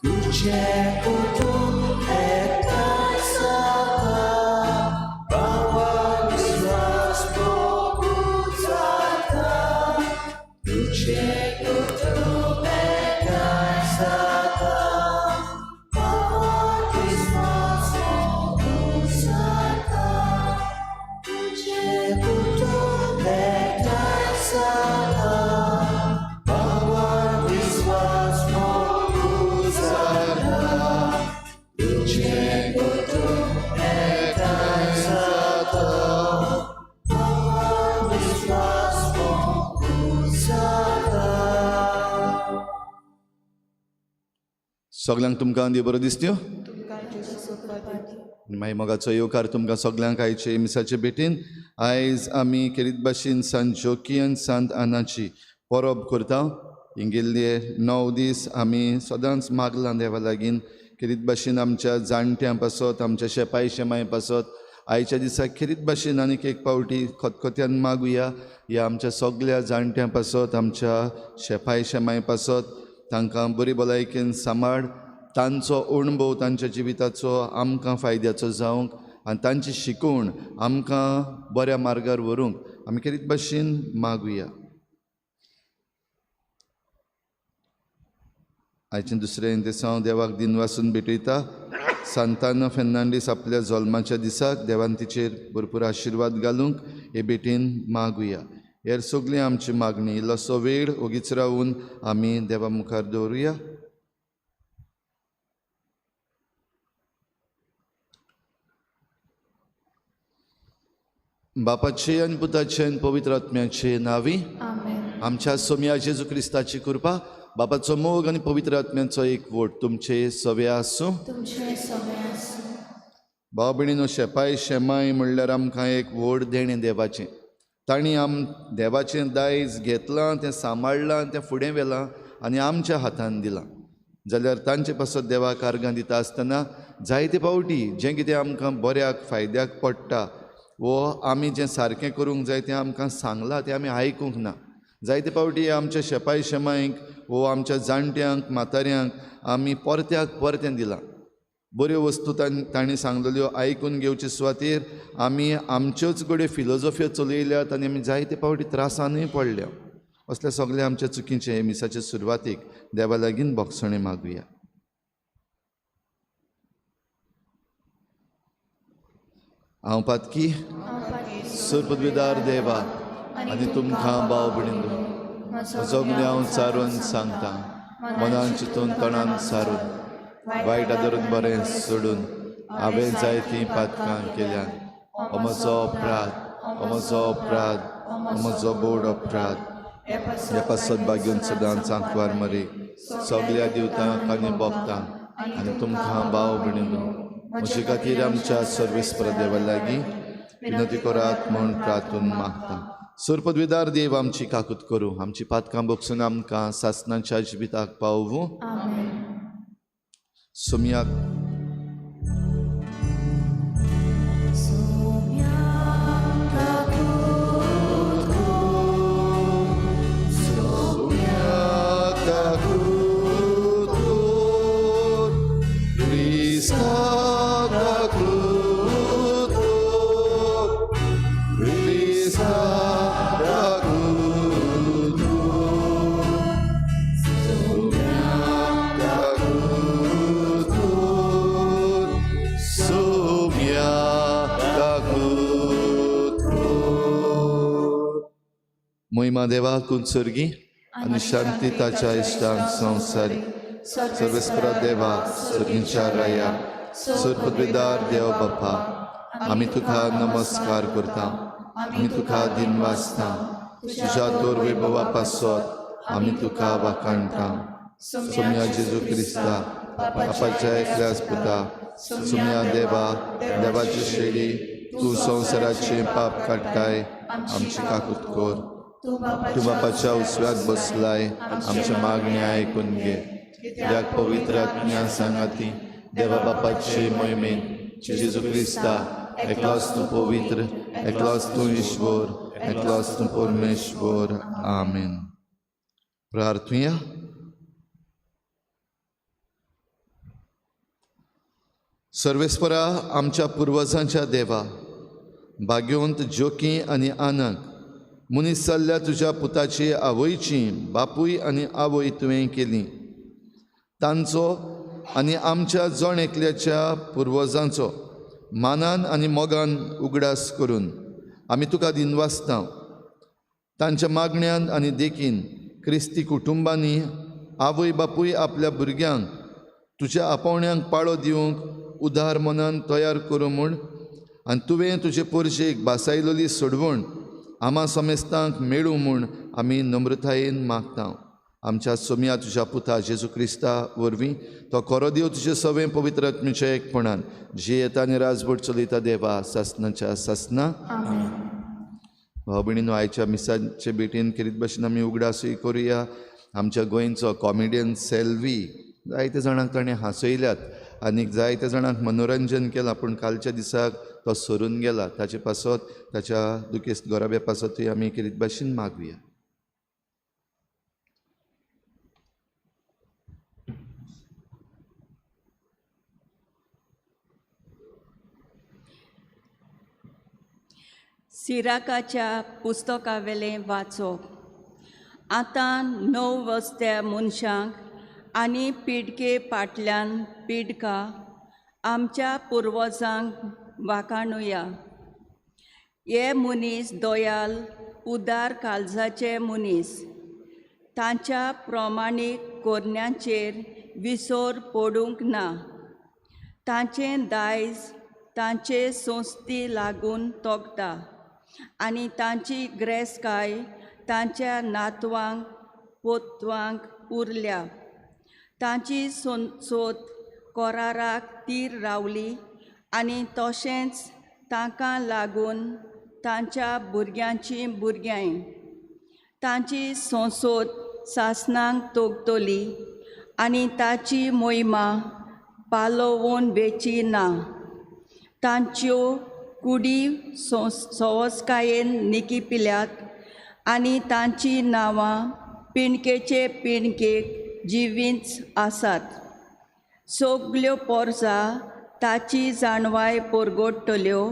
तुझे कुटुंब एकटाय सदा बाबा विश्वास बघून जाता तुझे कुटुंब एकटाय सदा बाबा विश्वास बघून जाता तुझे कुटुंब एकटाय सदा बाबा विश्वास बघून जाता तुझे कुटुंब एकटाय सदा बाबा विश्वास बघून जाता. सगळ्यांक तुमकां देव बरो दिसत्यो. मागीर मोगाचो येवकार तुमकां सगळ्यांक आयचे मिसाचे भेटेन. आयज आमी खेरीत भाशेन सांत जोकी आनी सांत आनाची परब करता. हिंगेल्ले 9 दीस आमी सदांच मागलां देवा लागीं. खेरीत भाशेन आमच्या जाणट्यां पासत आमच्या शेपाय शेमाय पासत आयच्या दिसाक खेरीत भाशेन आनीक एक पावटी खतखत्यान मागुया. ह्या आमच्या सगळ्या जाणट्यां पासत आमच्या शेपाय शेमाय पासत तांकां बरी भलायकेन सांबाळ. तांचो अणभव तांच्या जिविताचो आमकां फायद्याचो जावंक आनी तांची शिकवण आमकां बऱ्या मार्गार व्हरूंक आमी खेरीत भाशेन मागुया. आयचे दुसरें दिसा देवाक दिनवासून भेटयता. सांताना फेर्नांडीस आपल्या जल्माच्या दिसाक देवान तिचेर भरपूर आशिर्वाद घालूंक हे भेटेन मागुया. हेर सगळी आमची मागणी इल्लोसो वेळ ओगीच रावून आमी देवा मुखार दवरुया. बापाचे आनी पुताचे आनी पवित्र आत्म्याचे नांवी आमच्या सोम्या जेजू क्रिस्ताची कृपा बापाचो मोग आनी पवित्र आत्म्याचो एक वोट तुमचे सवे आसूं. भाव भयणीनो, शेपाय शेमाय म्हणल्यार आमकां एक व्हड देणें देवाचें. तांणी देवाचें दायज घेतलां, तें सांबाळलां, तें फुडें व्हेलां आनी आमच्या हातान दिलां. जाल्यार तांचे पासत देवाक आर्गां दिता आसतना जायते फावटी जें कितें आमकां बऱ्याक फायद्याक पडटा वो आमी जें सारकें करूंक जाय तें आमकां सांगलां तें आमी आयकूंक ना. जायते फावटी आमच्या शेपाय शेमायक वो आमच्या जाणट्यांक म्हाताऱ्यांक आमी परतें दिलां. बऱ्यो वस्तू तांणी सांगलेल्यो आयकून घेवचे सुवातेर आमी आमच्योच कडेन फिलोजॉफ्यो चलयल्यात आनी आमी जायते फावटी त्रासानूय पडल्या. असल्या सगळ्या आमच्या चुकीचे हे मिसाचे सुरवातेक देवा लागीं बोगसणे मागुया. हांव पातकी सुरपदवीदार देवा आनी तुमकां भाव भयणीनो सगळें हांव चारून सांगता. मनान चिंतून तोंडान सारून वायट आदरून बरें सोडून हांवें जायतीं पातकां केल्यान. हो म्हजो अपराध म्हजो बोड अपराध. ह्या पासत बागेवन सदांच आंकवार मरे सगळ्या दिवतांक आनी भोगतांक आनी तुमकां भाव भयणीनो म्हजे खातीर आमच्या सर्वेस्पर देवा लागीं विनंती करात म्हूण प्रार्थून मागता. सुरपदवीदार देव आमची काकूत करूं, आमची पातकां भोगसून आमकां सासणाच्या जिविताक पावूं. सोम्याक महिमा देवाक उत्सर्गी आनी शांती ताच्या इश्टांक संवसारी. सर्वेस्परा देवा सर्गींच्या राया सुरपदवीदार देव बापा आमी तुका नमस्कार करता. आमी तुका दिनवासता. तुज्या दोरवैभवा पासत आमी तुका वाखाणटा. सोम्या जेजू क्रिस्ता बापाच्या एकल्याच पुता सोम्या देवाची शेडी तूं संवसाराचें पाप काडटाय आमची काकूत कर. तूं बापाच्या उसव्याक बसलाय आमच्या मागणी आयकून घे. कित्याक पवित्र आत्म्या सांगाती देवा बापाचे मोहिमेन जेजू क्रिस्ता एकलोच तूं पवित्र, एकलोच तूं ईश्वर, एकलोच तूं परमेश्वर. आमेन. प्रार्थुया. सर्वेस्परा आमच्या पुर्वजांच्या देवा, भाग्यवंत जोकी आनी आनंद मनीस जाल्ल्या तुज्या पुताची आवयची बापूय आनी आवय तुवें केली. तांचो आनी आमच्या जण एकल्याच्या पुर्वजांचो मानान आनी मोगान उगडास करून आमी तुका दिनवासता. तांच्या मागण्यांत आनी देखीन क्रिस्ती कुटुंबांनी आवय बापूय आपल्या भुरग्यांक तुज्या आपोवण्यांक पाळो दिवंक उदार मनान तयार करूं म्हूण आनी तुवें तुजे पोरशेक भासायलोली सोडवण आम्हा समेस्तांक मेळूं म्हूण आमी नम्रतायेन मागता. आमच्या सोम्या तुज्या पुता जेजू क्रिस्ता वरवीं तो खरो देव तुजे सवें पवित्र आत्म्याच्या एकपणान जी येता आनी राजभट चलयता देवा सासनाच्या सासना. भाव भयणीनो, आयच्या मिसाचे भेटेन करीत भाशेन आमी उगडासूय करुया. आमच्या गोंयचो कॉमेडियन सेल्वी जायत्या जाणांक ताणें हांसयल्यात आनीक जायत्या जाणांक मनोरंजन केलां, पूण कालच्या दिसाक तो सरून गेला. ताचे पासत ताच्या दुखेस्त गोराब्या पासतूय आमी करीत भाशेन मागुया. सिराकाच्या पुस्तकावेलें वाचप. आतां णव वस्त्या मनशांक आनी पिडके फाटल्यान पिडका आमच्या पुर्वजांक वाखाणुया. हे मनीस दयाल उदार काळजाचे मनीस. तांच्या प्रमाणीक कोरण्यांचेर विसर पडूंक ना. तांचें दायज तांचे संस्थे लागून तोगता आनी तांची ग्रेसकाय तांच्या नातवांक पोतवांक उरल्या. तांची सोत कोराराक तीर रावली आनी तशेंच तांकां लागून तांच्या भुरग्यांची भुरग्याय. तांची संसोद सासणांक तोगतली आनी ताची मोहिमा पालोवून बेची ना. तांच्यो कुडी सवस्कायेन निकिपिल्यात आनी तांची नांवां पिणकेचे पिणकेक जिवींच आसात. सगल्यो पोरजा ताची जाणवाय पोरगोडटल्यो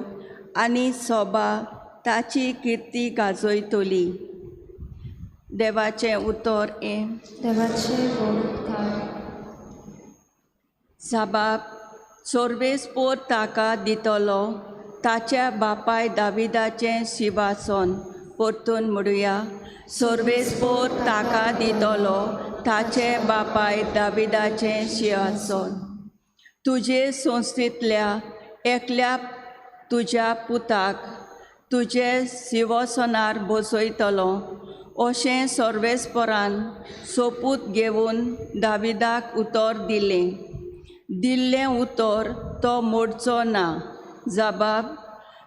आनी सोबा ताची किर्ती गाजयतली. देवाचें उतर देवाचे बोलकार. साबाब सर्वेस्पोर ताका दितलो ताच्या बापाय दाविदाचें सिंहासन. परतून म्हणुया. सर्वेस्पोर ताका दितलो ताचे बापाय दाविदाचें सिंहासन. तुजे संस्थेंतल्या एकल्या तुज्या पुताक तुजे सिंहासनार बसयतलो अशें सर्वेस्परान सोपूत घेवन दाविदाक उतर दिलें. दिल्लें उतर तो मोडचो ना. जबाब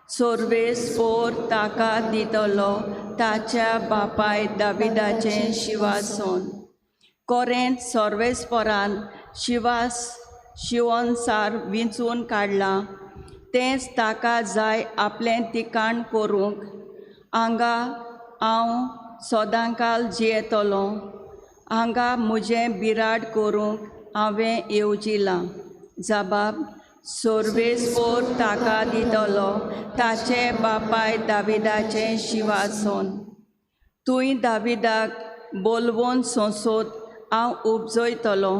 सर्वेस्पोर ताका दितलो ताच्या बापाय दाविदाचें सिंहासन. कोरेंत सर्वेस्परान शिवनसार विंचून काडलां. तेंच ताका जाय आपलें तिकाण करूंक. हांगा हांव सदांकाल जियेतलों. हांगा म्हजें बिराड करूंक हांवें येवजिलां. जबाब सर्वेस्पोर ताका दितलो ताचे बापाय दाविदाचें सिंहासन. तुवें दाविदाक बोलवून संसोद हांव उपजयतलों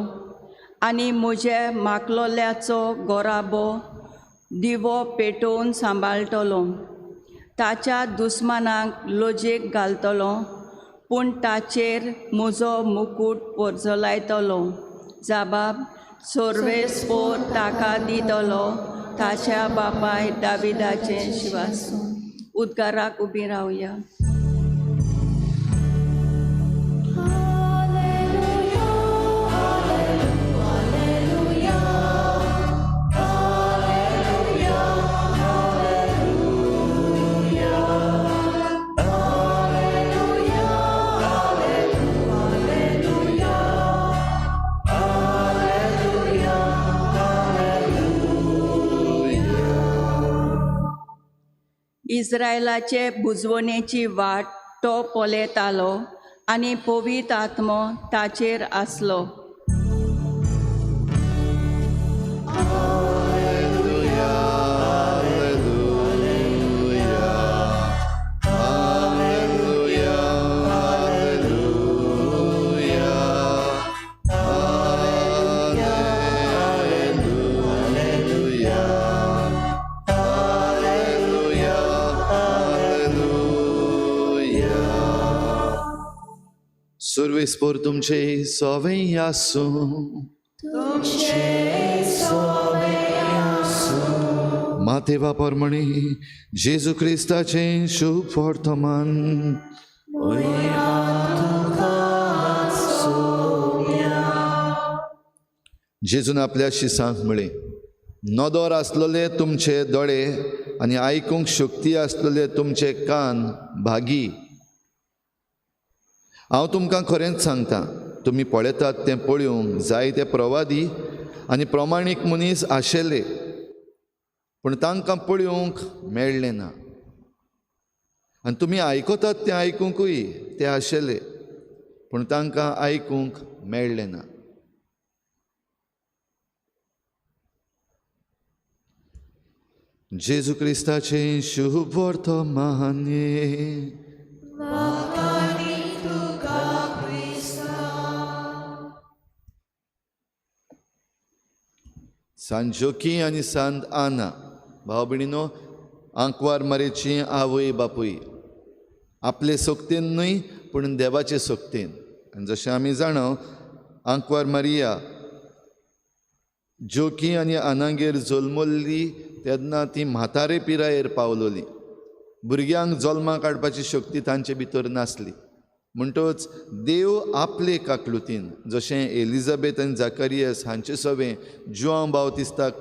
आनी म्हजे मागलोल्याचो गोराबो दिवो पेटोवन सांबाळटलो. ताच्या दुस्मानांक लोजेक घालतलो, पूण ताचेर म्हजो मुकूट परजलायतलो. जबाब सर्वेस्पोर ताका दितलो ताच्या बापाय दाविदाचें सिंहासन. उद्गाराक उबी रावया. इस्रायलाचे बुजवणेची वाट तो पोलेतालो आनी पवित्र आत्मो ताचेर आसलो. सर्वेस्पर तुमचे सोवें आसूं मातेवा परमणी जेजू क्रिस्ताचे शुभ वर्तमान जेजून आपल्या शिसांक म्हळे नदर आसलेले तुमचे दोळे आनी आयकूंक शक्ती आसलेले तुमचे कान भागी. हांव तुमकां खरेंच सांगता, तुमी पळयतात तें पळोवंक जायते प्रवादी आनी प्रमाणीक मनीस आशिल्ले, पूण तांकां पळोवंक मेळ्ळें ना. आनी तुमी आयकतात तें आयकूंकूय ते आशिल्ले, पूण तांकां आयकूंक मेळ्ळें ना. जेजू क्रिस्ताचे शुभ वर्तमान. सांत जोकी आनी सांत आना भाव भयणीनो, आंकवार मारेची आवय बापूय आपले सोक्तेन न्हय पूण देवाचे सोक्तेन. आनी जशें आमी जाणो, आंकवार मारिया जोकी आनी आनागेर जल्मल्ली तेन्ना ती म्हातारे पिरायेर पावलोली. भुरग्यांक जल्माक काडपाची शक्ती तांचे भितर नासली. म्हणटच देव आपले काकलुतीन, जशें एलिझाबेथ आनी जाकारियास हांचे सवें जुआंव बावतिस्ताक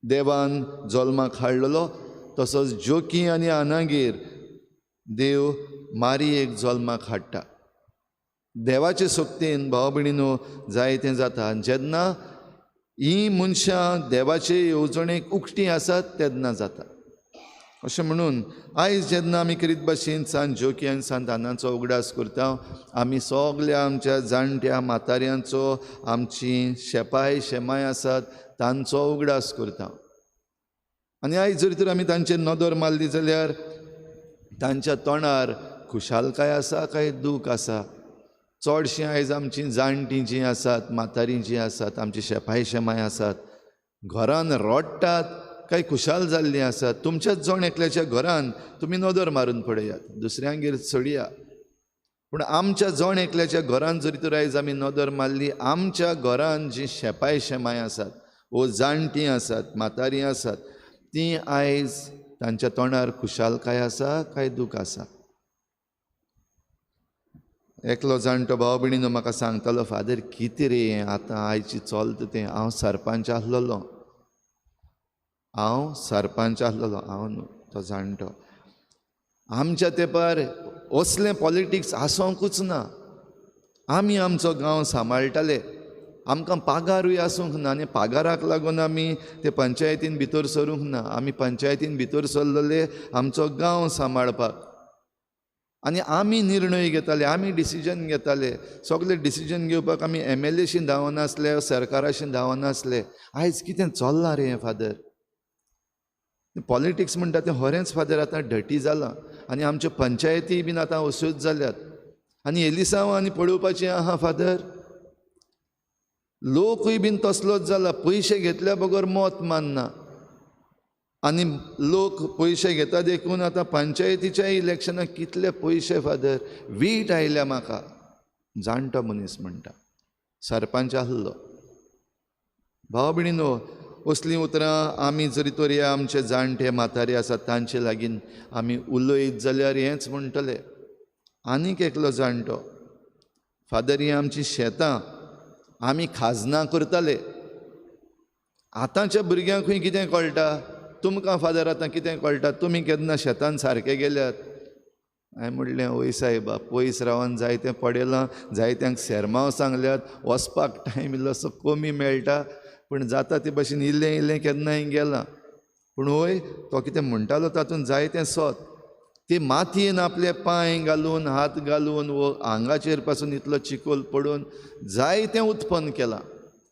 देवान जल्माक हाडलेलो, तसोच जोकी आनी आनागेर देव मारयेक जल्माक हाडटा. देवाचे सोक्तेन भाव भयणीनो जायतें जाता. जेन्ना ही मनशां देवाचे येवजणेक उक्तीं आसात तेन्ना जाता. अशें म्हणून आयज जेन्ना आमी करीत भाशेन सांत जोकी आनी सांत आनाचो उगडास करता, आमी सगल्या आमच्या जाणट्या म्हाताऱ्यांचो, आमची शेपाय शेमाय आसात तांचो उगडास करता. आनी आयज जरी तर आमी तांचेर नदर मारली जाल्यार तांच्या तोंडार खुशालकाय आसा काय दूख आसा. चडशीं आयज आमचीं जाणटीं जीं आसात, म्हातारीं जीं आसात, आमची शेपाय शेमाय आसात, घरान रडटात काय खुशाल जाल्लीं आसात. तुमच्याच जण एकल्याच्या घरान तुमी नदर मारून पळयात, दुसऱ्यांगेर चडया, पूण आमच्या जण एकल्याच्या घरान जरी तर आयज आमी नदर मारली, आमच्या घरान जीं शेपाय शेमाय आसात वो जाणटीं आसात, म्हातारीं आसात, तीं आयज तांच्या तोंडार खुशालकाय आसा काय दूख आसा. एकलो जाणटो भाव भयणीनो म्हाका सांगतालो, फादर कितें रे आतां आयची चलता तें. हांव सरपंच आसलेलो, हांव न्हू तो जाणटो. आमच्या तेंपार असलें पॉलिटिक्स आसोंकूच ना. आमी आमचो गांव सांबाळटाले, आमकां पागारूय आसूंक ना, आनी पागाराक लागून आमी ते पंचायतीन भितर सरूंक ना. आमी पंचायतीन भितर सरलेले आमचो गांव सांबाळपाक, आनी आमी निर्णय घेताले, आमी डिसिजन घेताले. सगळे डिसिजन घेवपाक आमी MLAशी धांवनासले, सरकाराशी धांवनासले. आयज कितें चल्लां रे फादर. पॉलिटिक्स म्हणटा तें खरेंच फादर आतां डटी जालां, आनी आमच्यो पंचायती बीन आतां अश्योच जाल्यात. आनी एलिसांव आनी पळोवपाचें आहा फादर, लोकूय बीन तसलोच जाला. पयशे घेतल्या बगर मत मानना, आनी लोक पयशे घेता देखून आतां पंचायतीच्या इलेक्शनाक कितले पयशे फादर. वीट आयल्या म्हाका. जाणटो मनीस म्हणटा, सरपंच आसलो. भाव भयणीनो, असलीं उतरां आमी जरी तर हे आमचे जाणटे म्हातारे आसात तांचे लागीं आमी उलयत जाल्यार हेंच म्हणटले. आनीक एकलो जाणटो, फादर ही आमचीं शेतां आमी खाजना करताले. आतांच्या भुरग्यांकूय कितें कळटा? तुमकां फादर आतां कितें कळटा? तुमी केन्ना शेतान सारके गेल्यात? हांवें म्हणलें, वय सायबा, पयस रावन जायतें पडयलां, जायत्यांक सेरमांव सांगल्यात, वचपाक टायम इल्लोसो कमी मेळटा, पूण जाता ते भाशेन इल्लें इल्लें केन्नाय गेलां. पूण वय तो कितें म्हणटालो तातूंत जायतें सोत. ते मातयेन आपले पांय घालून, हात घालून, वो आंगाचेर पासून इतलो चिकोल पडून जायतें उत्पन्न केलां,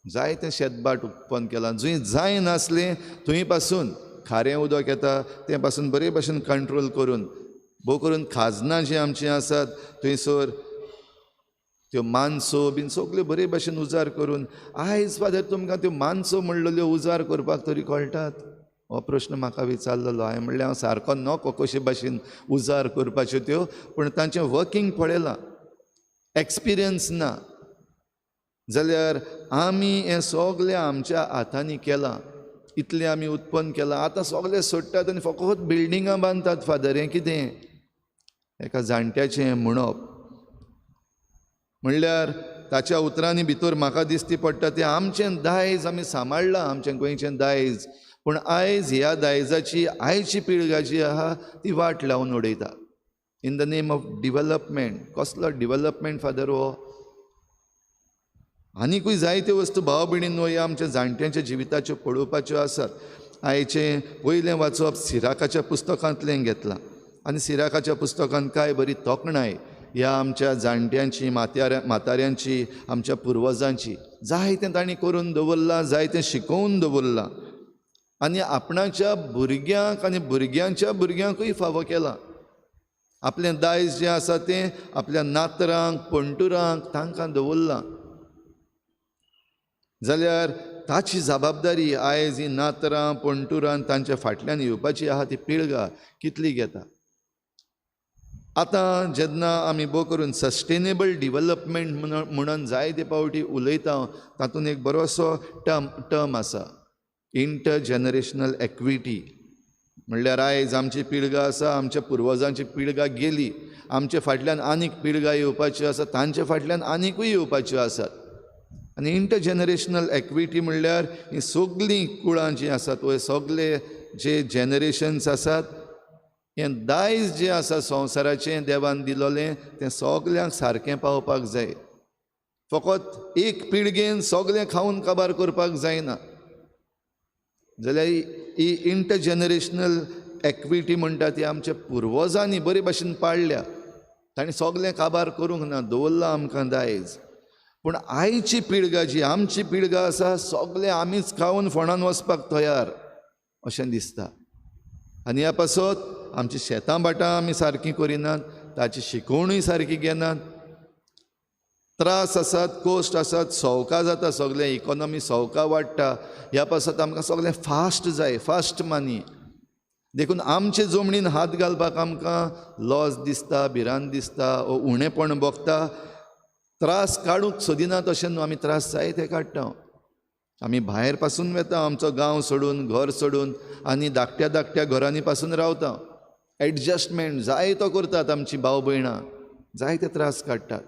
जायतें शेतबाट उत्पन्न केलां. जंय जाय नासलें थंय पासून खारें उदक येता तें पासून बरे भाशेन कंट्रोल करून, भोव करून खाजनां जीं आमचीं आसात थंयसर त्यो मानसो बीन सगल्यो बरे भाशेन उजार करून, आयज फादर तुमकां त्यो मानसो म्हणलेल्यो उजार करपाक तरी कळटात? हो प्रश्न म्हाका विचारलेलो. हांवें म्हणलें, हांव सारको नको कशे भाशेन उजार करपाच्यो त्यो, पूण तांचें वर्कींग पळयलां. एक्सपिरियन्स ना जाल्यार आमी हें सगलें आमच्या हातांनी केलां, इतलें आमी उत्पन्न केलां, आतां सगळें सोडटात आनी फकत बिल्डिंगां बांदतात. फादर हें कितें? एका जाणट्याचें म्हणप म्हणल्यार ताच्या उतरांनी भितर म्हाका दिसती पडटा तें आमचें दायज आमी सांबाळ्ळां, आमचें गोंयचें दायज, पूण आयज ह्या दायजाची आयची पिळगा जी आहा ती वाट लावन उडयता in the name of development. कसलो डिवेलपमेंट फादर हो? आनीकूय जायत्यो वस्तू भाव भयणींनो ह्या आमच्या जाणट्यांच्या जिविताच्यो पळोवपाच्यो आसात. आयचें पयलें वाचप सिराकाच्या पुस्तकांतलें घेतलां आनी सिराकाच्या पुस्तकांत काय बरी तोखणाय ह्या आमच्या जाणट्यांची, म्हाताऱ्यांची, आमच्या पुर्वजांची. जायतें तांणी करून दवरलां, जायतें शिकोवन दवरलां आनी आपणाच्या भुरग्यांक आनी भुरग्यांच्या भुरग्यांकूय फावो केलां. आपलें दायज जें आसा तें आपल्या नातरांक, पंटुरांक तांकां दवरलां. जाल्यार ताची जबाबदारी आयज ही नातरां, पंटुरां तांच्या फाटल्यान येवपाची आहा ती पिळगा कितली घेता. आतां जेन्ना आमी भोव करून सस्टेनेबल डिवेलपमेंट म्हणून जायते पावटी उलयता, तातूंत एक बरोसो टर्म आसा, इंटर जनरेशनल एक्विटी. म्हणल्यार आयज आमची पिळगा आसा, आमच्या पुर्वजांची पिळगा गेली, आमचे फाटल्यान आनीक पिळगा येवपाच्यो आसा, तांचे फाटल्यान आनीकूय येवपाच्यो आसात. आनी इंटर जनरेशनल एक्विटी म्हणल्यार ही सगळीं कुळां जीं आसात, व सगळे जे जनरेशन्स आसात, हें दायज जें आसा संवसाराचें देवान दिलोलें तें सगल्यांक सारकें पावपाक जाय. फकत एक पिळगेन सगळें खावन काबार करपाक जायना. जाल्यार ही इंटर जनरेशनल एक्विटी म्हणटा ती आमच्या पुर्वजांनी बरे भाशेन पाळल्या. तांणी सगळें काबार करूंक ना, दवरलां आमकां दायज. पूण आयची पिळगा जी आमची पिळगा आसा, सगळें आमीच खावन फोंडान वचपाक तयार अशें दिसता. आनी ह्या पासत आमची शेतां भाटां आमी सारकीं करिनात, ताची शिकवणूय सारकी घेनात. त्रास आसात, कोस्ट आसात, सवका जाता, सगळें इकॉनॉमी सवका वाडटा. ह्या पासत आमकां सगळें फास्ट जाय, फास्ट मनी. देखून आमचे जमणीन हात घालपाक आमकां लॉस दिसता, भिरांत दिसता, उणेपण भोगता. त्रास काडूंक सोदिनात अशें न्हू, आमी त्रास जाय ते काडटा. आमी भायर पासून वेता, आमचो गांव सोडून, घर सोडून, आनी धाकट्या धाकट्या घरांनी पासून रावता. एडजस्टमेंट जाय तो करतात आमची भाव भयणां, जायते त्रास काडटात.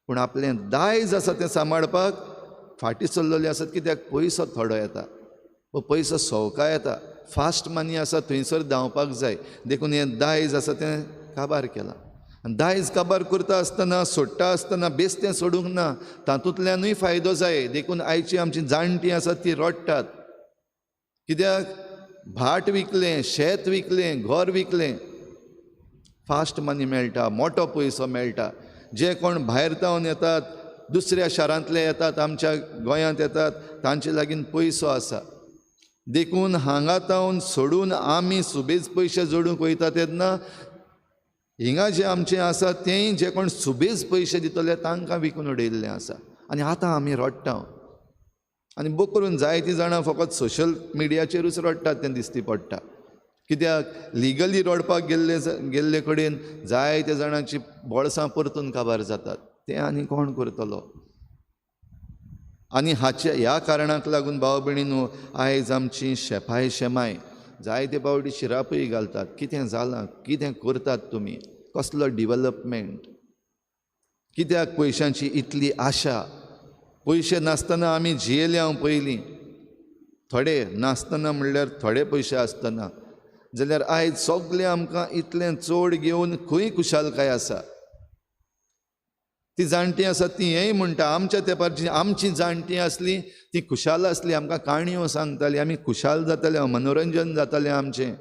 पूण आपलें दायज आसा तें सांबाळपाक फाटीं सरलेलीं आसात. कित्याक पयसो थोडो येता, वो पयसो सवका येता, फास्ट मनी आसा, थंयसर धांवपाक जाय. देखून हें दायज आसा तें काबार केलां. दायज काबार करता आसतना, सोडटा आसतना बेश्टें सोडूंक ना, तातूंतल्यानूय फायदो जाय. देखून आयची आमची जाणटीं आसात तीं रडटात. कित्याक भाट विकलें, शेत विकलें, घर विकलें, फास्ट मनी मेळटा, मोठो पयसो मेळटा. जे कोण भायर तावन येतात, दुसऱ्या शारांतले येतात, आमच्या गोंयांत येतात, तांचे लागीं पयसो आसा. देखून हांगा तावन सोडून आमी सुबेज पयशे जोडूंक वयता तेन्ना हिंगा जें आमचें आसा तेंय जे कोण सुबेज पयशे दितले तांकां विकून उडयल्लें आसा. आनी आतां आमी रडटा. आनी बो करून जायतीं जाणां फकत सोशल मिडियाचेरूच रडटात तें दिसती पडटा. कित्याक लिगली रडपाक गेल्ले कडेन जायत्या जाणांची बोळसां परतून काबार जातात. तें आनी कोण करतलो? आनी ह्या कारणाक लागून भाव भयणींनो, आयज आमची शेपाय शेमाय जायते पावटी शिरापय घालतात. कितें जालां? कितें करतात तुमी? कसलो डिवेलपमेंट? कित्याक पयशांची इतली आशा? पयशे नासतना आमी जियेल्या पयलीं, थोडे नासतना म्हणल्यार थोडे पयशे आसतना. जाल्यार आयज सगळें आमकां इतलें चड घेवन खंय खुशालकाय आसा? ती जाणटीं आसात तीं हेंय म्हणटा, आमच्या तेंपार जी आमची जाणटीं आसलीं तीं खुशाल आसलीं, आमकां काणयो सांगतालीं, आमी खुशाल जाताले, मनोरंजन जातालें आमचें.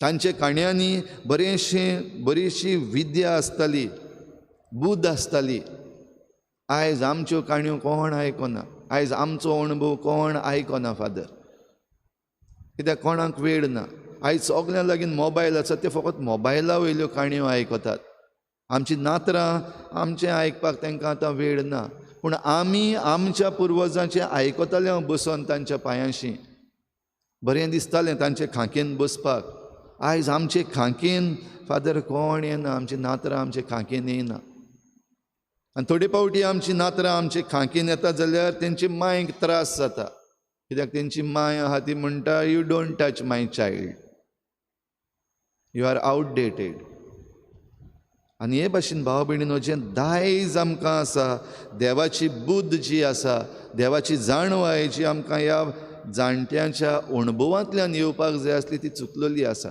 तांचे काणयांनी बरीशी विद्या आसताली, बुद्ध आसताली. आयज आमच्यो काणयो कोण आयकना, आयज आमचो अणभव कोण आयकना फादर. कित्याक कोणाक वेळ ना. आयज सगल्या लागीं मोबायल आसा, ते फकत मोबायला वयल्यो काणयो आयकतात. आमची नातरां आमचें आयकपाक तांकां आतां वेळ ना. पूण आमी आमच्या पुर्वजांचें आयकताले बसून तांच्या पांयांशी. बरें दिसतालें तांचे खांकेन बसपाक. आयज आमचे खांकेन फादर कोण येना, आमची नातरां आमचे खांकेन येना. आनी थोडी पावटी आमची नात्रां आमची खांकीन येता जाल्यार तेंची मांयक त्रास जाता, कित्याक तेंची मांय आहा ती म्हणटा you don't touch my child, you are outdated. आनी हे भाशेन भाव भयणीनो जें दायज आमकां आसा, देवाची बुद्द जी आसा, देवाची जाणवाय जी आमकां ह्या जाणट्यांच्या अणभवांतल्यान येवपाक जाय आसली ती चुकलेली आसा.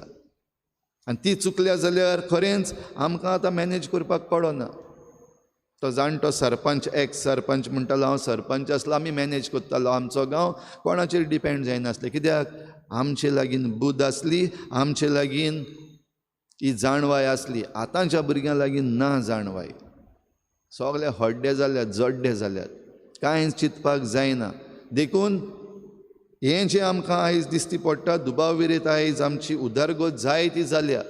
आनी ती चुकल्या जाल्यार खरेंच आमकां आतां मॅनेज करपाक पडना. तो जाणटो सरपंच एक्स सरपंच म्हणटालो हांव सरपंच आसलो, आमी मॅनेज करतालो, आमचो गांव कोणाचेर डिपेंड जायनासलें. कित्याक आमचे लागीं बुद्द आसली, आमचे लागीं ही जाणवाय आसली. आतांच्या भुरग्यां लागीं ना जाणवाय, सगळे हड्डे जाल्यात, जड्डे जाल्यात, कांयच चिंतपाक जायना. देखून हें जें आमकां आयज दिश्टी पडटा, दुबाव विरयत आयज आमची उदरगत जायती जाल्या.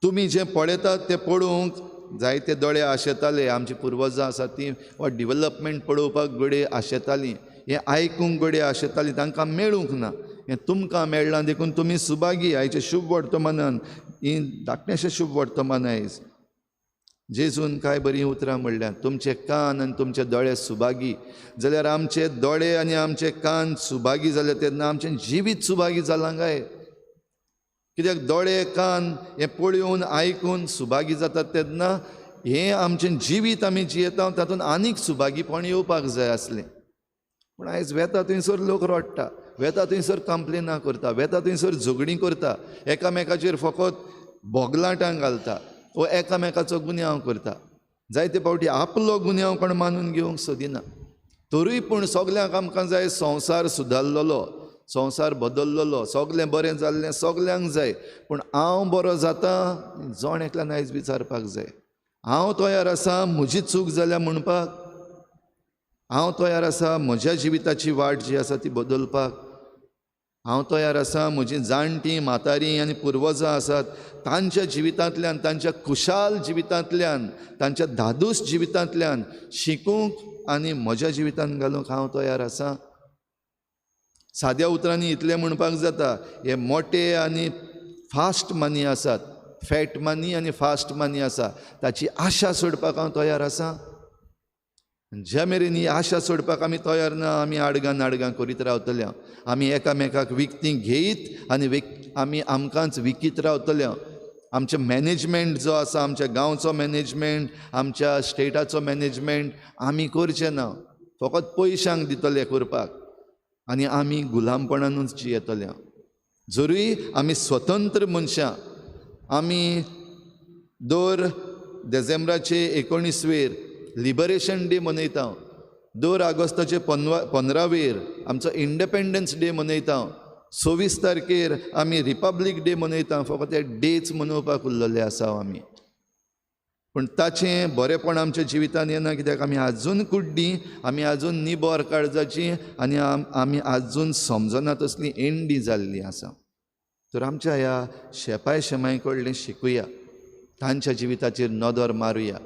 तुमी जें पळयतात तें पळोवंक जायते दोळे आशेताले, आमची पुर्वजां आसा तीं हो डिवेलपमेंट पळोवपाक गडे आशेतालीं, हें आयकूंक गडे आशेतालीं, तांकां मेळूंक ना. हें तुमकां मेळ्ळां, देखून तुमी सुभागी. आयचे शुभ वर्तमानान, ही धाकटेशें शुभ वर्तमान आयज जेजून कांय बरीं उतरां म्हणल्यात, तुमचे कान आनी तुमचे दोळे सुभागी जाल्यार आमचे दोळे आनी आमचे कान सुभागी जाले तेन्ना आमचें जिवीत सुभागी जालां काय? कित्याक दोळे कान हें पळोवन आयकून सुभागी जातात तेन्ना हें आमचें जिवीत आमी जियेता तातूंत आनीक सुभागीपण येवपाक जाय आसलें. पूण आयज वेता थंयसर लोक रडटा, वेता थंयसर कंप्लेनां करता, वेता थंयसर झगडीं करता, एकामेकाचेर फकत बोगलाटां घालता वो एकामेकाचो गुन्यांव करता. जायते फावटी आपलो गुन्यांव कोण मानून घेवंक सोदिना. तरूय पूण सगल्यांक आमकां जाय संवसार सुदारलेलो, संवसार बदललेलो, सगळें बरें जाल्लें सगल्यांक जाय. पूण हांव बरो जाता जोण एकल्यान आयज विचारपाक जाय. हांव तयार आसां म्हजी चूक जाल्या म्हणपाक, हांव तयार आसां म्हज्या जिविताची वाट जी आसा ती बदलपाक, हांव तयार आसां म्हजीं जाणटीं म्हातारीं आनी पुर्वजां आसात तांच्या जिवितांतल्यान, तांच्या खुशाल जिवितांतल्यान, तांच्या धादूस जिवितांतल्यान शिकूंक आनी म्हज्या जिवितांत घालूंक हांव तयार आसां. साद्या उतरांनी इतलें म्हणपाक जाता, हे मोटे आनी फास्ट मनी आसात, फॅट मनी आनी फास्ट मनी आसा, ताची आशा सोडपाक हांव तयार आसां. ज्या मेरेन ही आशा सोडपाक आमी तयार ना, आमी आडगां करीत रावतले. आमी एकामेकाक विकतीं घेयत आनी आमी आमकांच विकीत रावतले. आमचें मॅनेजमेंट जो आसा, आमच्या गांवचो मॅनेजमेंट, आमच्या स्टेटाचो मॅनेजमेंट आमी करचें ना, फकत पयशांक दितले करपाक आनी आमी गुलामपणानूच जियेतले. जरूय आमी स्वतंत्र मनशां, आमी दर डिसेंबराचे 19 लिबरेशन डे मनयता, दर ऑगस्टाचे 15 आमचो इंडिपेंडन्स डे मनयता, 26 तारखेर आमी रिपब्लीक डे मनयता. फकत हे डेच मनोवपाक उरलेले आसा आमी. पूण ताचें बरेंपण आमच्या जिवितांत येना, कित्याक आमी आजून कुड्डीं, आमी आजून निबोर काळजाचीं आनी आमी आजून समजना तसलीं एंडी जाल्लीं आसा. तर आमच्या ह्या शेपाय शेमाय कडलें शिकुया, तांच्या जिविताचेर नदर मारुया,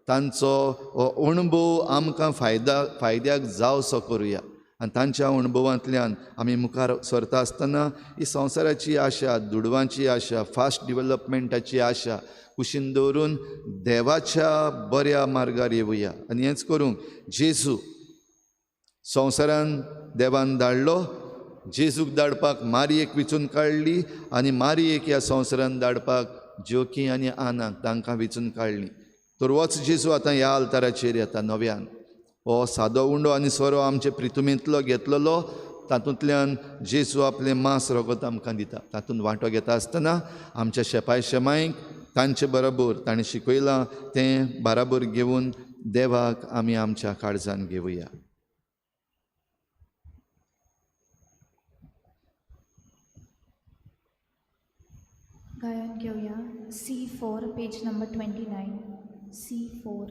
तांचो हो अणभव आमकां फायद्याक जावचो करुया. आनी तांच्या अणभवांतल्यान आमी मुखार सरता आसतना ही संवसाराची आशा, दुडवांची आशा, फास्ट डिवेलपमेंटाची आशा कुशीन दवरून देवाच्या बऱ्या मार्गार येवया. आनी हेंच करूंक जेजू संवसारान देवान धाडलो, जेजूक धाडपाक मारयेक वेंचून काडली आनी मारयेक ह्या संवसारान धाडपाक जोकी आनी आनाक तांकां वेंचून काडली. तर होच जेजू आतां ह्या आल्ताराचेर येता नव्यान. हो सादो उंडो आनी सोरो आमचे प्रितुमेंतलो घेतलेलो, तातूंतल्यान जेजू आपलें मांस रगत आमकां दिता. तातूंत वांटो घेता आसतना आमच्या शेपाय शेमायक तांचे बरोबर ताणें शिकयलां तें बराबर घेवन देवाक आमी आमच्या काळजान घेवया. गायन घेऊया C4 page number 29. C4.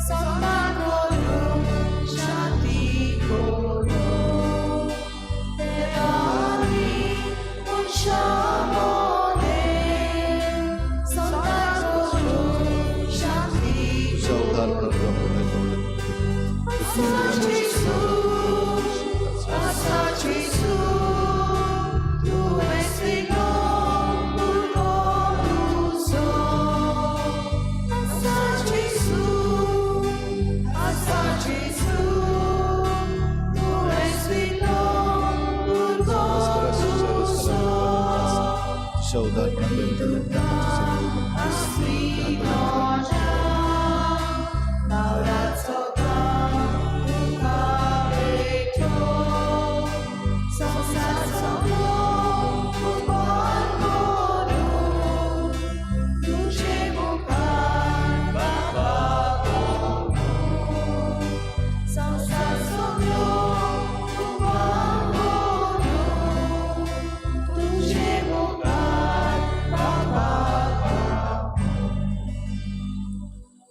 Santa Guru Shati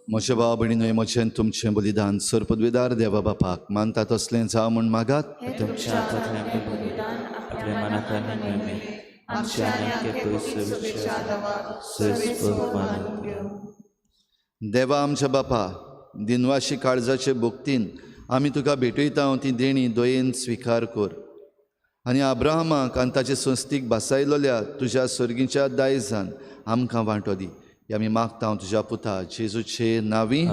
म्हज्या भाव भयणीनो, म्हजें तुमचें बलिदान सर पदवीदार देवा बापाक मानता तसलें जावं म्हूण मागात. तुमच्या हातांतलें बलिदान आपल्या मनांतल्यान मेळ्ळें. आमच्या आनी आख्या पवित्र देवाक सयस्पर मानून घेवं. देवा आमच्या बापा, दिनवाशी काळजाचे भोगतीन आमी तुका भेटयता ती देणी दयेन स्विकार कर. आनी अब्राहमाक आनी ताचे संस्थीक बसायलोल्या तुज्या सर्गीच्या दायजान आमकां वांटो दी. आमी मागता तुज्या पुता जेजूचे नांवी.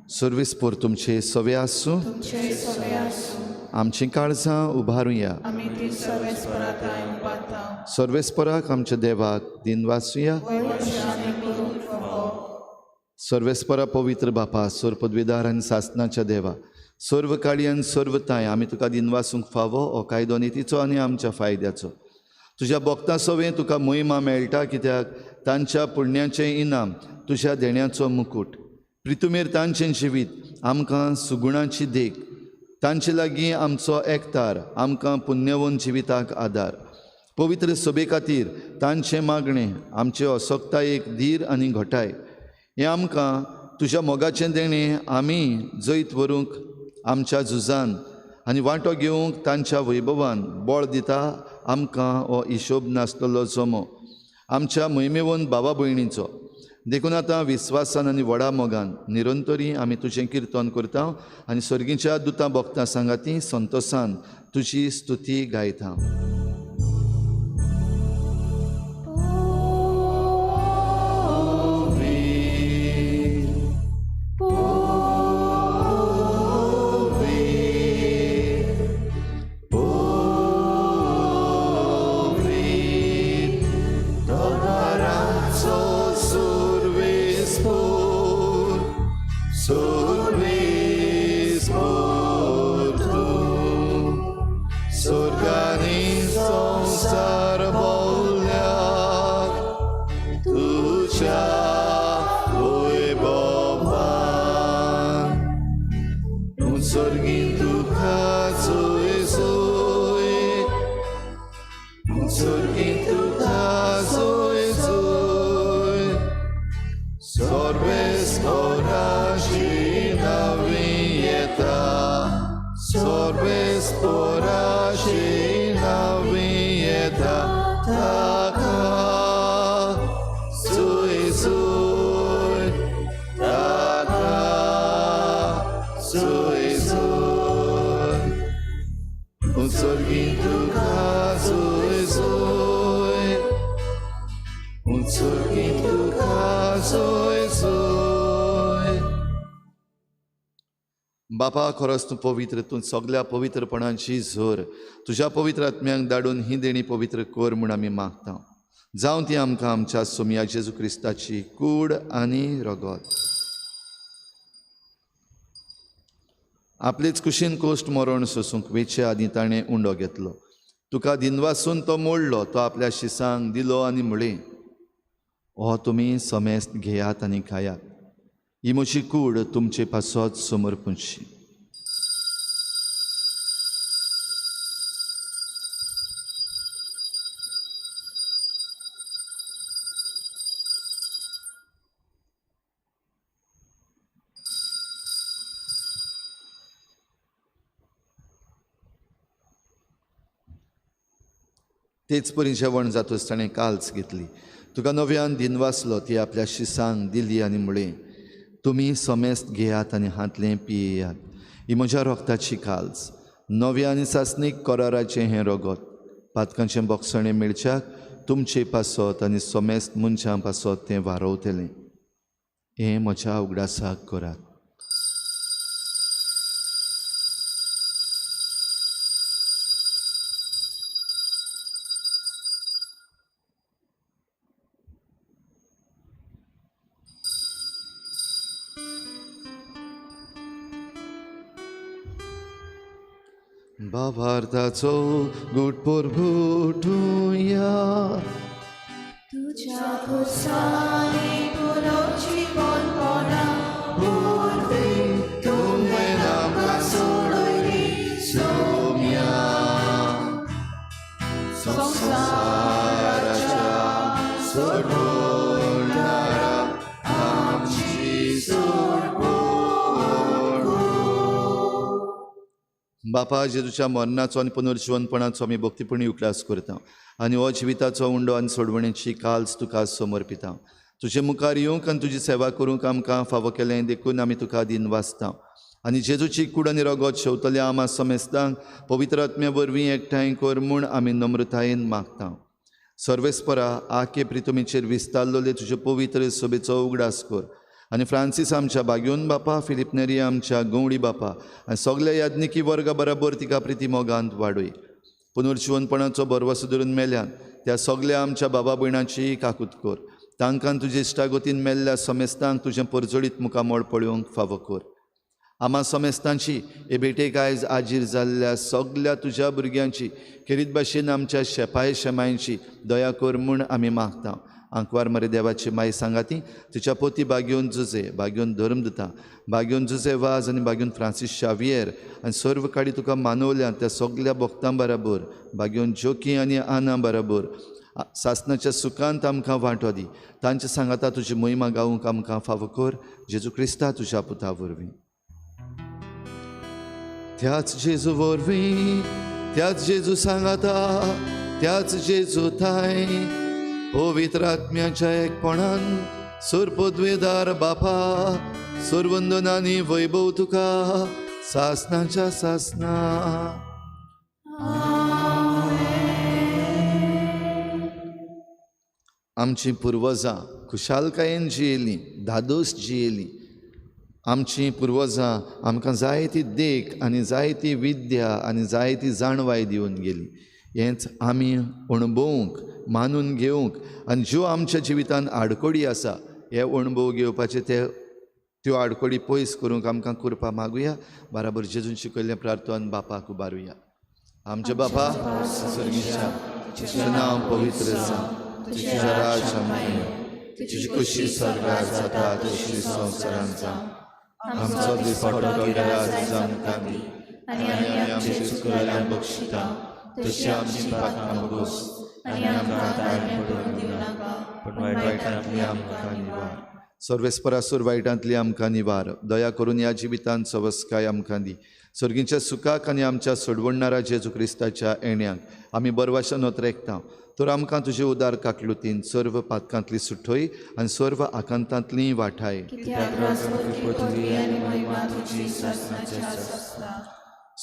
सर्वेस्पर तुमचे सवे आसूं. आमची काळजां उबारुया. सर्वेस्पराक आमच्या देवाक दिनवासुया. सर्वेस्परा पवित्र बापा, सर पदवीदार आनी सासणाच्या देवा, सर्व काळी आनी सर्व ताय आमी तुका दिनवासूंक फावो हो कायदो नितीचो आनी आमच्या फायद्याचो. तुज्या भक्तां सवें तुका महिमा मेळटा, कित्याक तांच्या पुण्याचें इनाम तुज्या देण्याचो मुकूट. प्रितुमेर तांचें जिवीत आमकां सुगुणाची देख. तांचे लागीं आमचो एकतार आमकां पुण्यवन जिविताक आदार. पवित्र सभे खातीर तांचें मागणें आमचे असोक्तायेक धीर आनी घोटाय. हें आमकां तुज्या मोगाचें देणें आमी जैत व्हरूंक आमच्या झुजान आनी वांटो घेवंक तांच्या वैभवान बळ दिता. आमकां हो हिशोब नासलेलो जमो आमच्या मोहिमेवन भावा भयणीचो देखून आतां विस्वासान आनी व्हडा मोगान निरंतरी आमी तुजें किर्तन करता आनी सर्गीच्या दुतां भक्तां सांगाती संतोशान तुजी स्तुती गायता. बापा, खरोच तूं पवित्र, तूं सगळ्या पवित्रपणाची झर तुज्या पवित्र आत्म्यांक धाडून ही देणी पवित्र कर म्हूण आमी मागता. जावं ती आमकां आमच्या सोमया जेजू क्रिस्ताची कूड आनी रगत. आपलेच कुशीन कोश्ट मरण सोसूंक वेचे आदी ताणें उंडो घेतलो. तुका दिनवासून तो मोडलो, तो आपल्या शिसांक दिलो आनी म्हळें, हो तुमी समेस्त घेयात आनी खायात. ही म्हजी कूड तुमचे पासत समर्पूंची. तेच परी जेवण जातूच ताणें काल्स घेतली. तुका नव्यान दिनवासलो, ती आपल्या शिसांक दिली आनी म्हळें, तुमी समेस्त घेयात आनी हातलें पियेयात. ही म्हज्या रोगताची काल्स नव्या आनी सासणीक कराराचें हें रगत पातकांचें बोगसणें मेळच्याक तुमचे पासत आनी सोमेस्त मनशां पासत तें वारवतलें हें म्हज्या उगडासाक करात. भावार्थाचो घुटपूर घुटूया तुझ्या खुसानी पुरोची बोलपणा तुवें आमकां सोडली सोम्या संवसाराच्या सोडवणारा आमची सोडवण. बापा जेजूच्या मरणाचो आनी पुनर्जीवनपणाचो आमी भक्तीपणी उक्तास करता आनी हो जिविताचो उंडो आनी सोडवणेची काल्स तुका समर्पिता. तुजे मुखार येवंक आनी तुजी सेवा करूंक आमकां फावो केलें देखून आमी तुका दिन वाचता आनी जेजूची कूड आनी रगत शेवतल्या आमा समेस्तांक पवित्र आत्म्या वरवीं एकठांय कर म्हूण आमी नम्रतायेन मागता. सर्वेस्परा आखे प्रितुमेचेर विस्तारलोले तुजे पवित्र सभेचो उगडास कर आनी फ्रांसीस आमच्या बाग्योन बापा फिलिप नेरी आमच्या गवळी बापा आनी सगल्या याज्ञिकी वर्गा बराबर तिका प्रिती मोगांत वाडय. पुनर्जीवनपणाचो बरवसो धरून मेल्यान त्या सगल्या आमच्या बाबा भयणांची काकूत कर. तांकां तुजे इश्टागतीन मेल्ल्या समेस्तांक तुजें परजोडीत मुखामोळ पळोवंक फावो कर. आमा समेस्तांची हे भेटेक आयज आजीर जाल्ल्या सगल्या तुज्या भुरग्यांची खेरीत भाशेन आमच्या शेपाय शेमायची दया कर म्हूण आमी मागता. आंकवार मरे देवाची माय सांगाती तुच्या पोती बाग्योन जुजे बाग्योन धर्म दिता बाग्योन जुजे वाज आनी बाग्योन फ्रांसीस शावियर आनी सर्व काडी तुका मानवल्यान त्या सगल्या भक्तां बराबर बाग्योन जोकी आनी आना बराबर सासणाच्या सुखांत आमकां वांटो दी. तांच्या सांगाता तुजी महिमा गावूंक आमकां फावो कर जेजू क्रिस्ता तुज्या पुता वरवीं. त्याच जेजू वरवीं त्याच जेजू सांगाता त्याच जेजू थाय पवित्र आत्म्याच्या एकपणान सुरपदवेदार बापा सुरवंदनानी वैभव तुका सासणाच्या सासना. आमची पुर्वजां खुशालकायेन जियेलीं धादोस जियेलीं. आमची पुर्वजां आमकां जायती देख आनी जायती विद्या आनी जायती जाणवाय दिवन गेली. हेंच आमी अणभवूंक मानून घेवंक आनी ज्यो आमच्या जिवितान आडकोडी आसा हे अणभव घेवपाचे त्यो आडकोडी पयस करूंक आमकां कृपा मागुया. बराबर जेजून शिकयल्लें प्रार्थना बापाक उबारुया. आमचे बापा सर्गीच्या तुजें नांव पवित्र जावं तुजें राज आमचें तुजी खुशी स्वर्गार जाता तशी संवसारांत जावं. आमचो दिसपडटो गिराय आमकां दी आनी आमची चुकयल्ल्यान बक्षिता तशी आमची पातकां बगोस आनी आमकां ताळमेळ पडूंक दिनाका पण वायटांतली आमकां निवार. सर्वेस्परासूर वायटांतली आमकां निवार. दया करून ह्या जिवितांत सवस्काय आमकां दी. सर्गीच्या सुखाक आनी आमच्या सोडवणारा जेजू क्रिस्ताच्या येण्याक आमी बरवाशा नोतरेकता तर आमकां तुजे उदार काकलुतीन सर्व पातकांतली सुटोय आनी सर्व आकांतांतली वाठाय.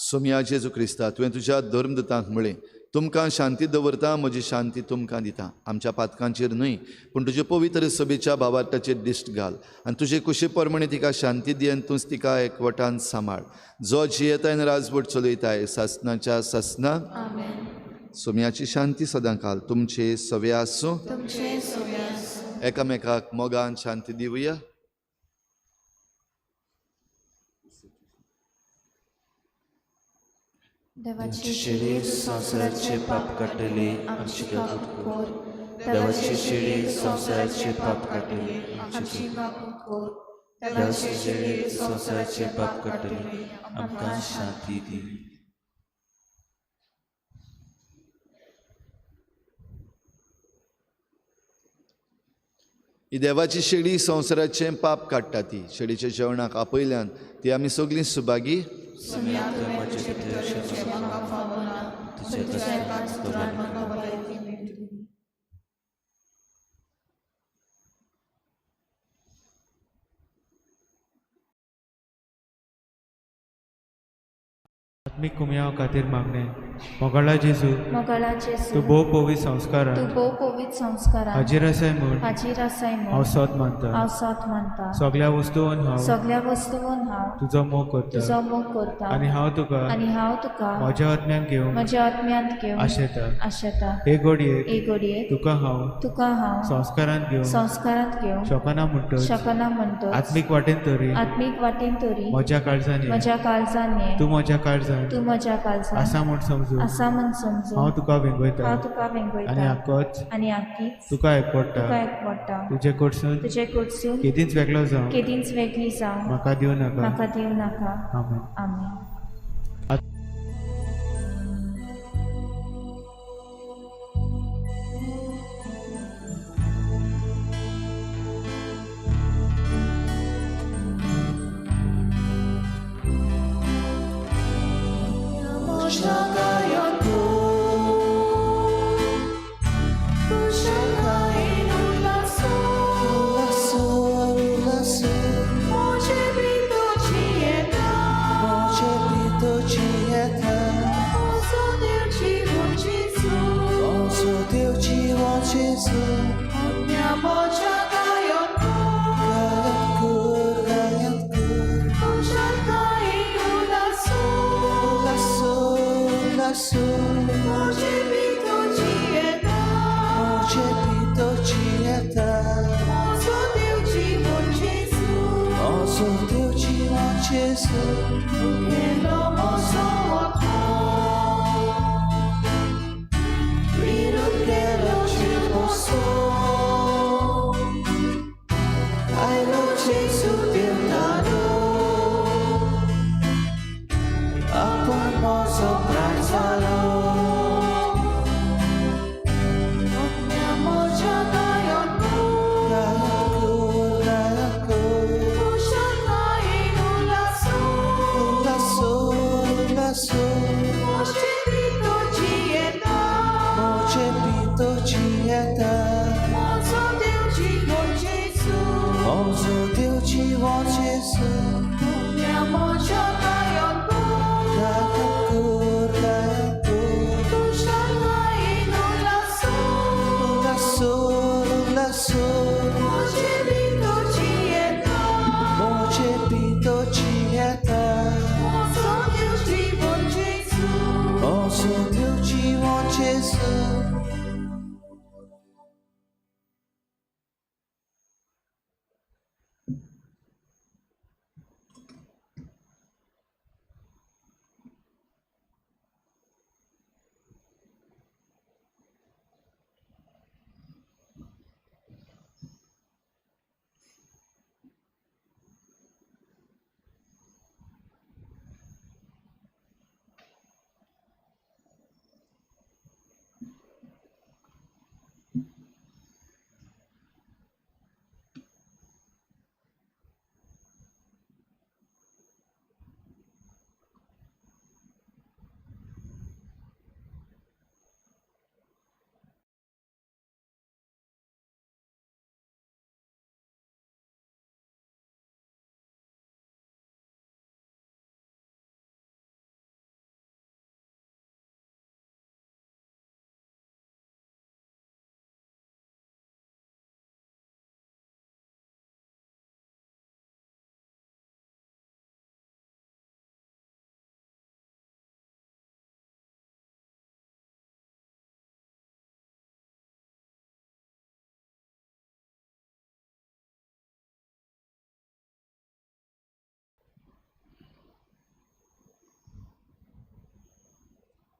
सोम्या जेजू क्रिस्ता तुवें तुज्या धर्मदूतांक म्हळें तुमकां शांती दवरता म्हजी शांती तुमकां दिता. आमच्या पातकांचेर न्हय पूण तुजे पवित्र सभेच्या भावार्थाचेर दिश्ट घाल आनी तुजे कुशे परमणे तिका शांती दी आनी तूंच तिका एकवटान सांबाळ. जो जियेताय राजवट चलयताय सासणाच्या सासनाक सोम्याची शांती सदां काल तुमचे सवे आसूं. एकामेकाक मोगान शांती दिवया. देवाचे शिडी संसाराचे पाप काडटली आमची काकूत कोर. देवाची शिडी संसाराचे पाप काडटली आमची काकूत कोर. देवाची शिडी संसाराचे पाप काडटली आमकां शांती दी. ही देवाची शेडी संवसाराचें पाप काडटा ती शेडीच्या जेवणाक आपयल्यान ती आमी सगळीं सुभागी. आत्मिक कुमयाव खातीर मागणे मोगाळा जेजू मोगाळा जेजू तूं भोव पवित्र तूं संस्कारान भोव पवित्र संस्कारान हाजीर आसाय म्हूण हाजीर आसाय हांव म्हूण सोत मानता हांव सोत मानता सगळ्या वस्तूंन हांव सगळ्या वस्तूंन हांव तुजो मोग करता तुजो मोग करता आनी हांव तुका आनी हांव तुका म्हज्या आत्म्यान घेवन म्हज्या आत्म्यांत घेवन आशेता आशेता हे घडयेक एक घडयेक तुका हांव हांव संस्कारान घेवन संस्कारांत घेवन शोकना म्हणटच शकना म्हणटो आत्मीक वाटेन तरी आत्मीक वाटेन तरी म्हज्या काळजान ये. म्हज्या काळजान ये तूं म्हज्या काळजान तूं म्हज्या काळजान आसा म्हूण समजू आसा म्हूण समजू हांव तुका वेंगयता हांव तुका आनी वेंगयता आकोच आनी आखीच तुका एकपडटा तुका एकवडटा तुजे कडसून तुजे कडसून केदींच वेगळो जावं केदींच वेगळी जावं म्हाका दिवं नाका म्हाका दिवं नाका आमेन आमेन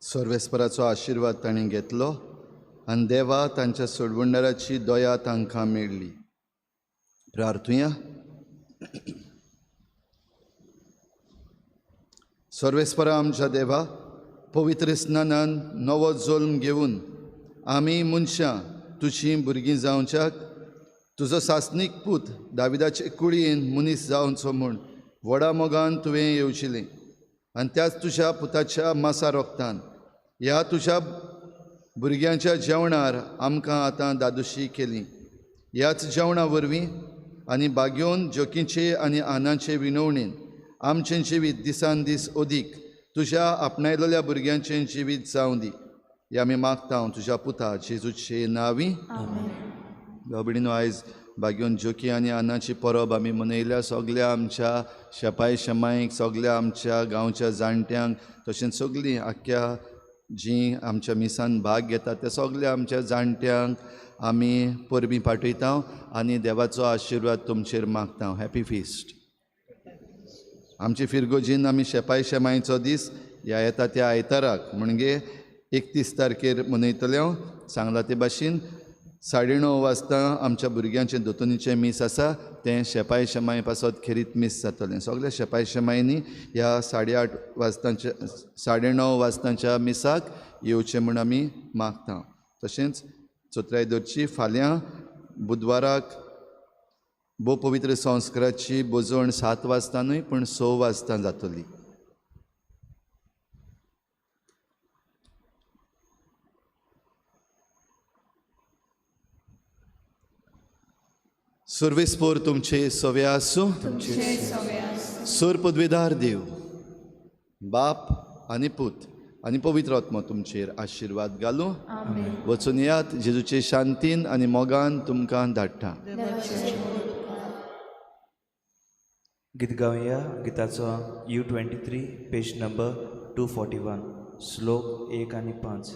सर्वेस्पराचो आशिर्वाद ताणें घेतलो आनी देवा तांच्या सोडवंडराची दया तांकां मेळ्ळी. प्रार्थुया. सर्वेस्परा आमच्या देवा, पवित्र स्नानान नवो जल्म घेवन आमी मनशां तुजीं भुरगीं जावच्याक तुजो सासनीक पूत दाविदाचे कुळयेन मनीस जावचो म्हूण व्हडा मोगान तुवें येवजिलें आनी त्याच तुज्या पुताच्या मासा रोगतान ह्या तुज्या भुरग्यांच्या जेवणार आमकां आतां दादोशी केली. ह्याच जेवणा वरवीं आनी बागेवन जोखीचे आनी आनाचे विनवणेन आमचें जिवीत दिसान दीस अदीक तुज्या आपणायलेल्या भुरग्यांचें जिवीत जावं दी हे आमी मागता तुज्या पुता जेजूचे नांवी. बाबडीनो आयज बागेवन जोकी आनी आनाची परब आमी मनयल्या. सगल्या आमच्या शेपाय शेमायक, सगल्या आमच्या गांवच्या जाणट्यांक, तशेंच सगलीं आख्या जीं आमच्या मिसान भाग घेतात त्या सगल्या आमच्या जाणट्यांक आमी परबीं पाठयता आनी देवाचो आशिर्वाद तुमचेर मागता. Happy feast. आमची फिरगोजीन आमी शेपाय शेमायचो दीस ह्या येता त्या आयताराक म्हणजे 31 तारखेर मनयतले. सांगला ते भाशेन 9:30 वाजता आमच्या भुरग्यांचें दोतोनीचें मीस आसा तें शेपाय शेमाय पासत खेरीत मीस जातलें. सगल्या शेपाय शेमायनी ह्या 9:30 वाजताच्या मिसाक येवचें म्हूण आमी मागता. तशेंच चोत्रायदोरची फाल्यां बुधवाराक भोव पवित्र संस्काराची बोजवण 7 वाजता न्हय पूण 6 वाजता जातली. सर्वेस्पोर तुमचे सवे आसूं. सर पदवीदार देव बाप आनी पूत आनी पवित्र आत्मा तुमचेर आशिर्वाद घालूं. वचून येयात जेजूचे शांतीन आनी मोगान तुमकां धाडटा. गीत गावया. गिताचो U23 पेज नंबर 241 श्लोक 1 आनी 5.